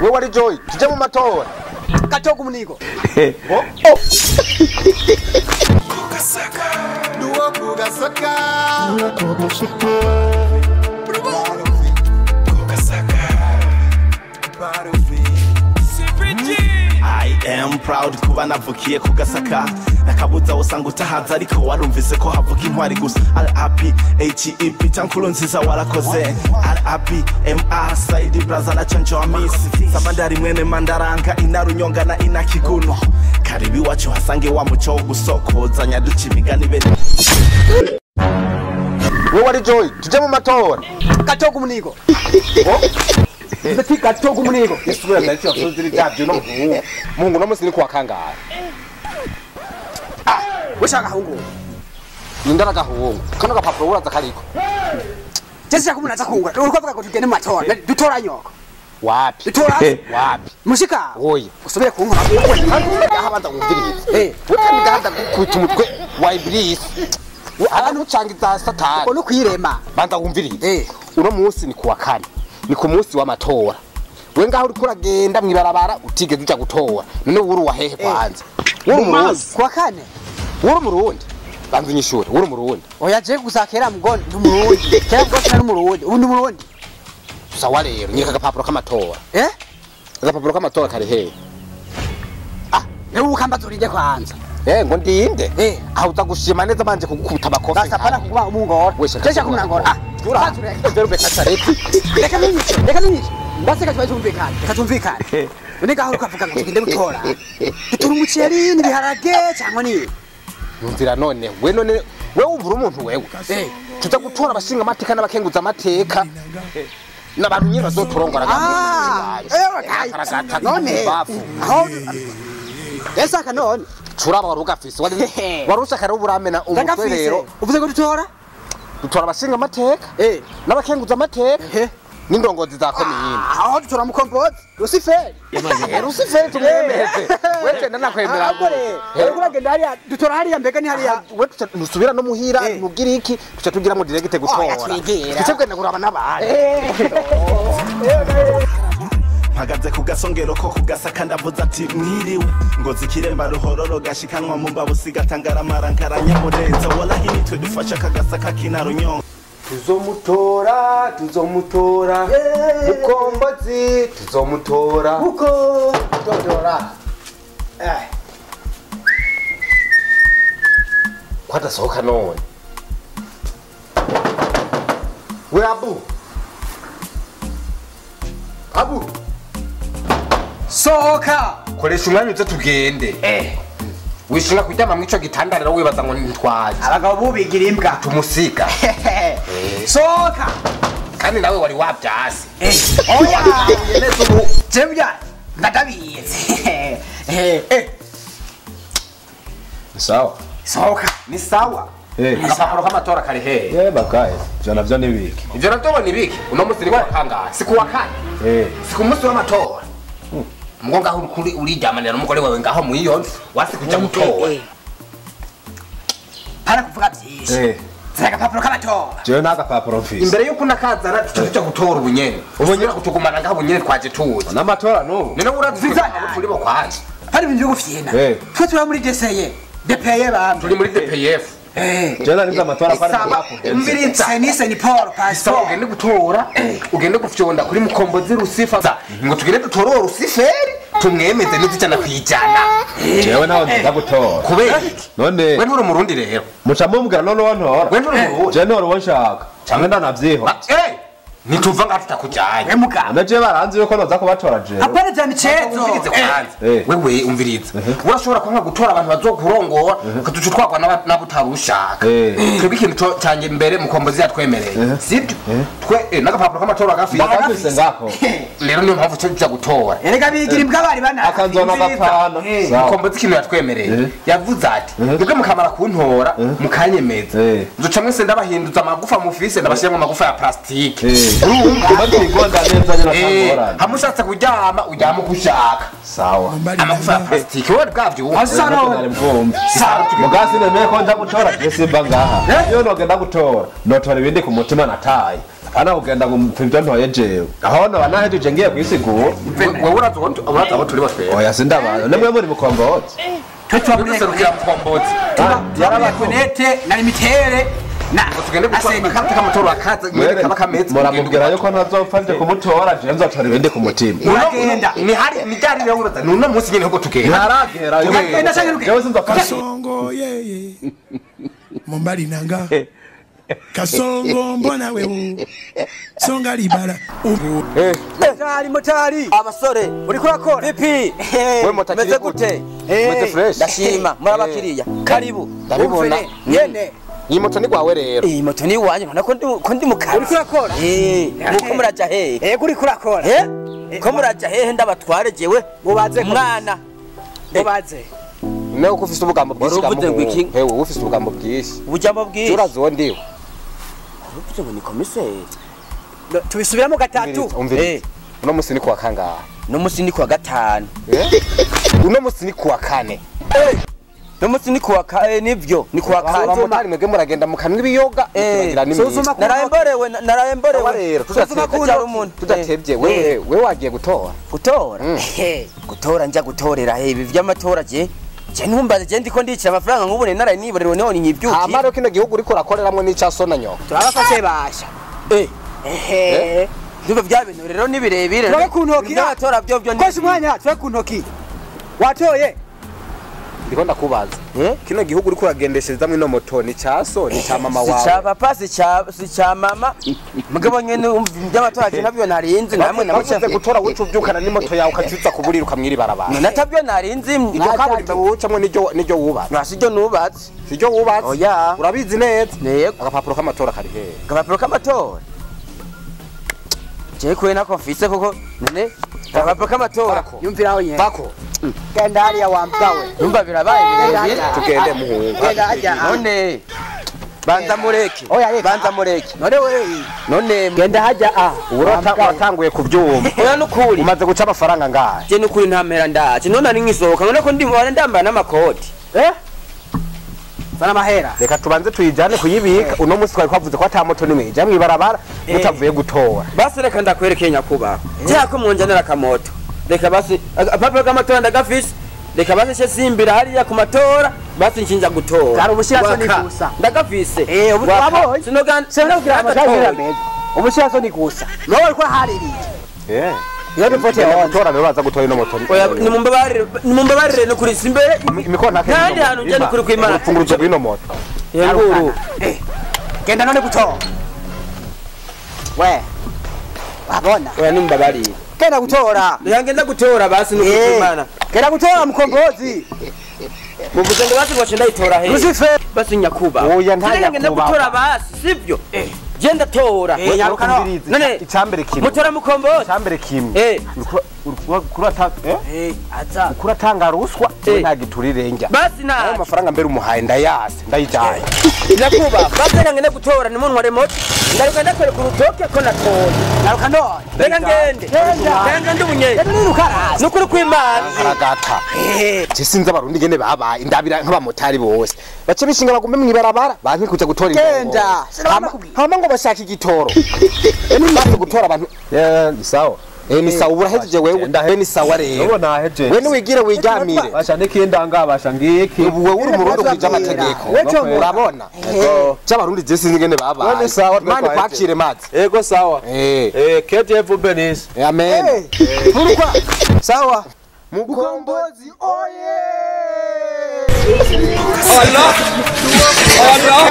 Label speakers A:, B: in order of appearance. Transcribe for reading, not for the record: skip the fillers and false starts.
A: Wewe wari Joy, tuje mu matora.
B: Katoka umunigo.
C: Kugasaka. Duo kugasaka. I am proud kuba navukiye kugasaka nakabuza usanga utahaza ariko warumvise ko havuka intwari gusa RAP HEP tankuru nziza warakoze RAP MR Saidi Braza na Chancho Amisi Samandari mwene Mandaranga inarunyonga na inakiguno karibi wacu hasange wa muco wo gusokoza nyaduca imigani bene
A: Wewe wari Joy, tuje mu matora.
B: Katoka umunigo. Ndati katoka umunigo.
A: Yesubira ndacyo afuziri cyabyo no Mungu no musi ni kwa kangahe.
B: Weshaka hungu.
A: Indara gahungu. Kano gapapuro uraza kariko.
B: Jese yakumuntu azakunga. Urikovuga ko tugende mu matora. Dutora nyoko.
A: Wapi?
B: Dutora
A: wapi?
B: Mushika.
A: Oya.
B: Usubire kunkora.
A: Habanza kumviriza. Wewe ndahanda kwita umutwe wa Iblis. Abantu ucangiza Satani.
B: Ono kwirema.
A: Banza kumviriza. Uno munsi ni kuwa kane. Ni ku munsi w'amatora. We ngaho uri kuragenda mwibarabara utigeze uja gutora. None uri wahehe kwanza. Uri umurundi.
B: Kwa kane.
A: Uri umurundi. Banza nyishuri. Uri umurundi.
B: Oya je gusakera mugondo ndumurundi. Kera bwose nari umurundi. Ubu ndumurundi.
A: Sawa rero nyika gapapuro k'amatora. Agapapuro k'amatora kare he.
B: Ewe ukamba turije kwanza.
A: Ngo ndinde. Aho utagushima neza manje kugukuta abakofi.
B: Gasapana kuba umungora. Kesha kumunangora.
A: Jura. Ndero bekasareti.
B: Reka ninyice. Mbaseka twajumvikana. Reka tumvikane. Unega aho ukavuga ngo tugende gutora. Dutura umuceri n'ibiharage cyangwa ni.
A: Numvira none we umvura umuntu wewe. Tuza gutora abashinga amateka n'abakenguza amateka. N'abantu nyine bazotorongora
B: gato. None. Aho. Esa kanone.
A: Turaba warugafise warushaka rero buramena umutwe rero
B: uvuze ko dutora
A: abashinga amateka n'abakenguza amateka n'indongozi za komine
B: aho dutora mu kompote Luciferi
A: tumwemeze wewe nakwemera
B: uragenda hariya dutora hariya mbega ni hariya
A: we nusubira no muhira nugira iki tuca tugira mu direct gutora tuce kwenda kuraba n'abandi
C: Mpagaze ku gasongero ko kugasaka ndavuze ati mwiriwe ngo zikiremba ruhororo gashikanwa mu mbabusi gatangara marankaranya murenza wallahi nitwe dufasha kagasaka kinarunyonga
A: tuzomutora mukombozi tuzomutora kwata sohoka none we abu
B: sohoka
A: koresha umwanya uze tugende wishinga kuryama mwico gitanda rero wibaza ngo ntitwaje
B: abagabo bubigira imbwa
A: tumusiga
B: sohoka
A: kandi nawe wari wabyase
B: oya neza ubu jebya ndadabiye
D: sawa
B: sohoka
A: ni sawa agapapuro k'amatora kari hehe
D: bakaye ivyo navyo nibiki
A: ivyo navyo nibiki uno musi ni kangahe si kuwa kane si ku musi w'amatora Mungu ngaho uri jamanira n'umugore wawe ngaho mu iyo wasi kuja gutora
B: para kuvuga byinshi zega papuro k'amatora
D: jewe n'agapapuro mfise
A: imbere yuko nakazana tuca gutora ubunyene ubunyene kutugumana ngaho ubunyene twaje tuzi
D: n'amatora n'ubu
A: none uraziza turi bo kwaje
B: hari ibintu byo gufyina twe turi muri DCE DPE bamwe
A: turi muri DPF
D: jana niza amatora para
B: umbiritse ni Paul pastor
A: ugende gutora ugende gufyonda kuri mukombozi Lucifer ngo tugende dutorora Luciferi tumwemeze n'uzicana kwijana
D: jewe naho nza gutora
A: kubera
D: none
A: we nturi umurundi rero
D: muca mumbwira none wontora
A: we nturi umurundi
D: je none wonshaka canke ndanavyiho
A: nituva ngaho tutakujanye
B: mugabo
D: naje baranzi yuko noza kubatora jewe
B: apana cyane cezo
A: wewe umviriza urashobora kwanga gutora abantu bazokurongora ukatuca twagwa n'abutarushaka twebwe ikintu cyanje mbere mukombozi yatwemereye sibyo twe n'agapapuro k'amatora
D: gafise ngako
A: rero niyo mpamvu cyo gutora
B: erega bigira imbwa bari bana
D: akanzona gapana
A: mukombozi ikintu yatwemereye yavuze ati nibwo mukamara kuntora mukanyemeza nzoca mwese ndabahinduza amagufa mufise ndabashyiramo amagufa ya plastike hamushatse kuryama uryama kushaka
D: sawa
A: amagufa ya plastike wowe bwavyo
D: mugasi nemeye ko nja gutora simba ngaha iyo nogenda gutora notora ibindi ku mutima nataye ana ugenda kumfimvya ntoye jewe aho no banahejeje ngiye kwisigura
A: wewe uraza aho turi batwe
D: oya sindabaye nemwe muri mukombozi
A: twaserukira mukombozi
B: yarabakonete na limitere na
A: tugende gutwara karata k'amatora akaza mwere kaba kameze
D: muramubwira yuko ntazopfa nje kumutora je nzotora ibindi ku mutima
B: uragenda
A: ni hari ni byari rero uraza nuna munsi nyine ko tugenda
D: ntaragera yewe sinzopfa
E: Kasongo yeye Mombali nanga Kasongo mbona wewe Songa libala
B: motari
F: abasore
B: uri kurakora
F: vipi
A: we motari
F: meze gute
A: meze fresh
F: ndashima murabakiriya karibu
A: ndabibona
B: nyene
A: iyi moto ni gwawe rero
F: iyi moto ni wanje none ko ndi mukazi
B: uri kurakora
F: nuko muraja hehe
B: uri kurakora
F: ko muraja hehe ndabatware jewe
B: mubaze
F: mwana
B: mubaze
A: nawe ko ufite ubugambo bwinshi
F: Waruvuze ngo iki?
A: hewe ufite ubugambo bwinshi
F: ubujambo bwiza
A: urazi wo ndiwe
F: uruvuze ngo ni komiseri
B: tubisubiramo gatatu
A: umvire uno musi ni kuwa kangahe
F: no musi ni kuwa gatanu
A: uno musi ni kuwa kane
F: no musi ni kuwa nivyo ni kuwa
A: abamotari mwebwe muragenda mukanwa ibiyoga mukagira n'imiti
F: narayemborewe
A: rero tudatebye we wagiye gutora
F: gutora njya gutorera ibi vy'amatora je ntumbaze je ndiko ndicira amafaranga nk'ubune naraye niborewe niho nyibyuki
A: amaro kino gihugu uriko urakoreramwe n'icasona nyo
B: turabafashe basha
F: ndumva vya bintu rero ni birebire
B: turabe ku ntoki
F: n'abatora byo byo
B: koshi umwanya turabe ku ntoki watoye
A: ndiko ndakubaza kino gihugu uriko uragendesherezamwe ino moto ni caso ni ca mama wawe
F: si ca papa si ca mama mugabo nyene by'amatora je nabyo narinzi namwe
A: namuceze gutora wucu uvyukana n'imoto yawe ukacuza kuburira ukamwiri barabara
F: natabyo narinzi
A: iryo kaburimbo wucamwe niryo wubatse
F: nasi ryo nubatse
A: siryo wubatse
F: oya
A: urabizi neza
F: yego
A: agapapuro k'amatora kari hehe
F: agapapuro k'amatora je kwe nako mfise koko none agapapuro k'amatora
B: yumvira aho nyene
A: bako
B: genda hariya wambwawe
F: numva birabaye birebire
A: tugende muhungu
B: genda hajya
F: none banza mureke banza mureke none
B: genda hajya
A: uratanguye kubyumva
F: oya nukuri
A: umaze guca amafaranga ngahe
F: je nukuri ntamera ndaje none ari nkisohoka none ko ndambara n'amakoti
B: sana mahera
A: reka tubanze tuyijane kuyibika uno munsi twari kwavuze ko ata moto nimwe ija mwibarabara mutavuye gutora
F: basi reka ndakwerekeye nyakuba cyako munjanira kamoto reka basi papa k'amatora ndagafise reka basi she simbira hariya ku matora basi nshinja gutora
B: Kari ubushiraso ni gusa
F: ndagafise
B: ubu wabonye
F: sinogana
B: amajyambere meza ubushiraso ni gusa nawe uriko haririye
A: iyo bivote gutora rero baza gutora ino moto
F: oya nimumbabarire no kuri simbere
A: imikona
F: kandi hano njye kuri kwimana
A: ufunguruzo bw'ino moto
F: yanguru
B: genda none gutora we wabona
F: oya nimbabarire
B: genda gutora
F: yangenda gutora basi no kuri kwimana
B: genda gutora mukombozi
F: muvuze ngo basi ngo ndayitora he
B: Lucifer
F: basi nyakuba
A: oya
F: ntayangenda gutora basi sivyo genda tora
A: none icambere kimwe
F: mutora mukombozi
A: icambere kimwe kurata
B: aza
A: kuratanga ruswa nta giturirenga
F: basi na
A: amafaranga mbere umuhaye ndayase ndayijaye
F: nyakuba basi ngende gutora ni muntu remote ndaruka ndakore ku rutoke ko natora
B: naruka none
F: reka ngende ndubunye nukuri kwimana
A: aragata je sinzi abarundi ngene babaye ndabira nk'abamotari bose bace bishinga bagume mwibarabara banki kuja gutora
B: genda
A: hama ngo bashaka igitoro ni maze gutora abantu ni sawa ni sawa urahejeje wewe ni sawa rero
D: ubu naheje
A: we niwigire wiryamire
D: basha nikindanga basha ngiki
A: ubu wewe uri umurundi kwija amategeko urabona cy'abarundi je sinzi ngene babaye
D: ni sawa
A: mani kwakire mazi
D: ego sawa KTF Benis
A: amen
B: urukwa
A: sawa
B: mukombozi oye
D: Allah Allah